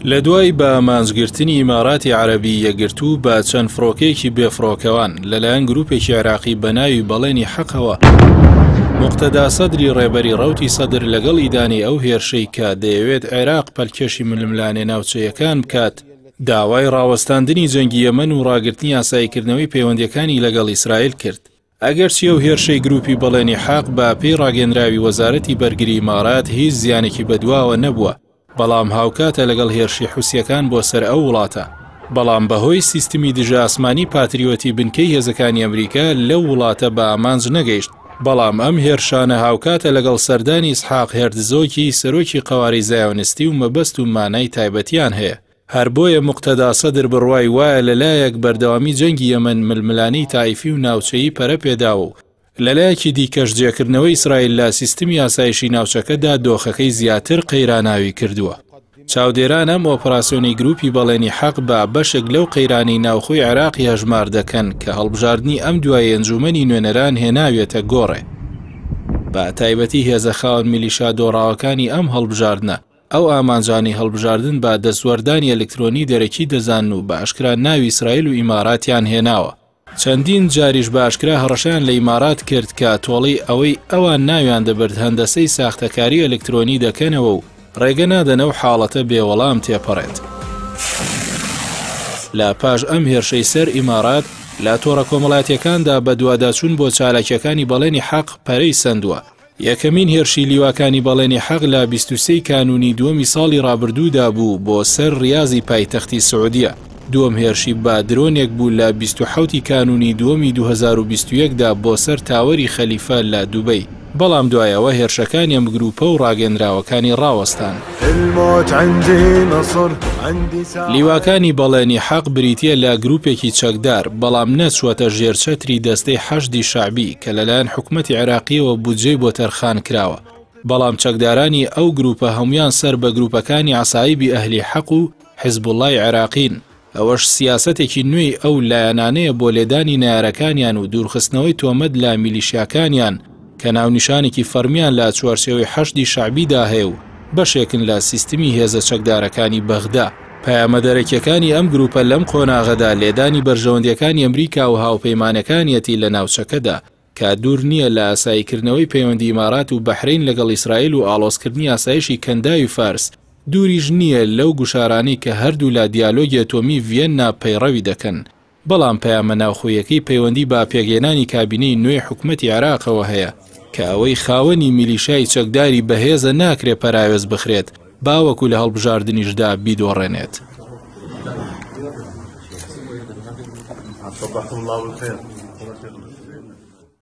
لە دوای بە مانزگرتنی ئیماراتی عەرەبی یەکگرتوو بە چەند فڕۆکەیەکی بێفڕۆکەوان لەلایەن گروپێکی عێراقی بە ناوی بەڵێنی حەقەوە، موقتەدا سەدری ڕێبەری ڕەوتی سەدر لەگەڵ ئیدانی ئەو هێرشەی کە دەیەوێت عێراق پەلکێشی ململانێ ناوچەیەکان بکات، داوای ڕاوەستاندنی جەنگی یەمەن و ڕاگررتنی یاساییکردنەوەی پەیوەندیەکانی لەگەڵ ئیسرائیل کرد. ئەگەرچی ئەو هێرشەی گروپی بەڵێنی حەق بە پێی ڕاگەندراوی وەزارەتی بەرگری ئیمارات هیچ زیانێکی بەدواوە نەبووە، بەڵام هاوکاتە لەگەڵ هێرشی حوسیەکان بۆ سەر ئەو وڵاتە. بەڵام بەهۆی سیستمی دژە ئاسمانی پاتریۆتی بنکەی هێزەکانی ئەمریکا لەو وڵاتە بە ئامانج نەگەیشت. بەڵام ئەم هێرشانە هاوکاتە لەگەڵ سەردانی ئیسحاق هێرتزۆکی سەرۆکی قەواری زایۆنستی و مەبەست و مانای تایبەتیان هەیە. هەر بۆیە موقتەدا سەدر بڕوای وایە لەلایەک بەردەوامی جەنگی یەمەن ململانی تایفی و ناوچەیی پەرە پێداوە و لەلایەکی دیکەش جێکردنەوەی ئیسرائیل لە سیستمی ئاسایشی ناوچەکەدا دۆخەکەی زیاتر قەیراناوی کردووە. چاودێران ئەم ئۆپراسیۆنی گروپی بەڵێنی حەق بە بەشێک لەو قەیرانی ناوخۆی عێراقی هەژمار دەکەن کە هەڵبژاردننی ئەم دوای ئەنجومەنی نوێنەران هێناوێتە گۆڕێ. بە تایبەتی هێزە خاوەن میلیشا دۆڕاوەکانی ئەم هەڵبژاردنە ئەو ئامانجانی هەڵبژاردن بە دەستوەردانی ئەلکترۆنی دەرەکی دەزان و بە ئاشکرا ناوی ئیسرائیل و ئیماراتیان هێناوە. چەندین جاریش بە ئاشکرا هەڕەشیان لە ئیمارات کرد کە تۆڵی ئەوەی ئەوان ناویان دەبرد هەندەسەی ساختەکاری ئەلکترۆنی دەکەنەوە و ڕێگە نادەنە و حاڵەتە بێوەڵام تێپەڕێت. لە پاش ئەم هێرشەی سەر ئیمارات لە تۆڕە کۆمەڵاتیەکاندا بە دوواداچوون بۆ چالاکیەکانی بەڵێنی حەق پەرەی سندووە. یەکەمین هێرشی لیواکانی بەڵێنی حەق لە 23 کانونی دووەمی ساڵی ڕابردوودا بوو بۆ سەر ریاضی پایتەختی سعودیە. دووەم هێرشی بە درۆنێک بوو لە 27 کانونی دووەمی 2021دا بۆ سەر تاوەری خەلیفە لە دووبەی. بەڵام دوایەوە هێرشەکانی ئەم گروپە و ڕاگەندراوەکانی ڕاوەستان. لیواکانی بەڵێنی حەق بریتیە لە گروپێکی چەکدار، بەڵام نەچوەتە ژێرچەتری دەستەی حەشدی شعبی کە لەلایەن حکومەتی عێراقیەوە بودجەی بۆ تەرخان کراوە. بەڵام چەکدارانی ئەو گروپە هەمویان سەر بە گروپەکانی عەسایبی ئەهلی حەق و حیزبوڵڵای عێراقین. ئەوەش سیاسەتێکی نوێی ئەو لایەنانەیە بۆ لێدانی نایارەکانیان و دوورخستنەوەی تۆمەت لە میلیشیاکانیان کە ناونیشانێکی فەرمیان لە چوارچێوەی حەشدی شعبیدا هەیە و بەشێکن لە سیستمی هێزە چەکدارەکانی بەغدا. پەیامەدەرەکیەکانی ئەم گروپە لەم قۆناغەدا لێدانی بەرژەوەندیەکانی ئەمریکا و هاوپەیمانەکانیەتی لە ناوچەکەدا کە دوور نییە لە ئاساییکردنەوەی پەیوەندی ئیمارات و بەحرین لەگەڵ ئیسرائیل و ئاڵۆزکردنی ئاسایشی کەندای و فارس دووریش نییە لەو گوشارانی کە هەردوو لە دیالۆگی ئەتۆمی ڤیەننا پەیڕەوی دەکەن. بەڵام پەیامە ناوخۆیەکەی پەیوەندی بە پێگەێنانی کابینەی نوێی حکومەتی عێراقەوە هەیە کە ئەوەی خاوەنی میلیشای چەکداری بەهێزە ناکرێ پەراوێز بخرێت باوەکو لە هەڵبژاردنیشدا بیدۆڕێنێت.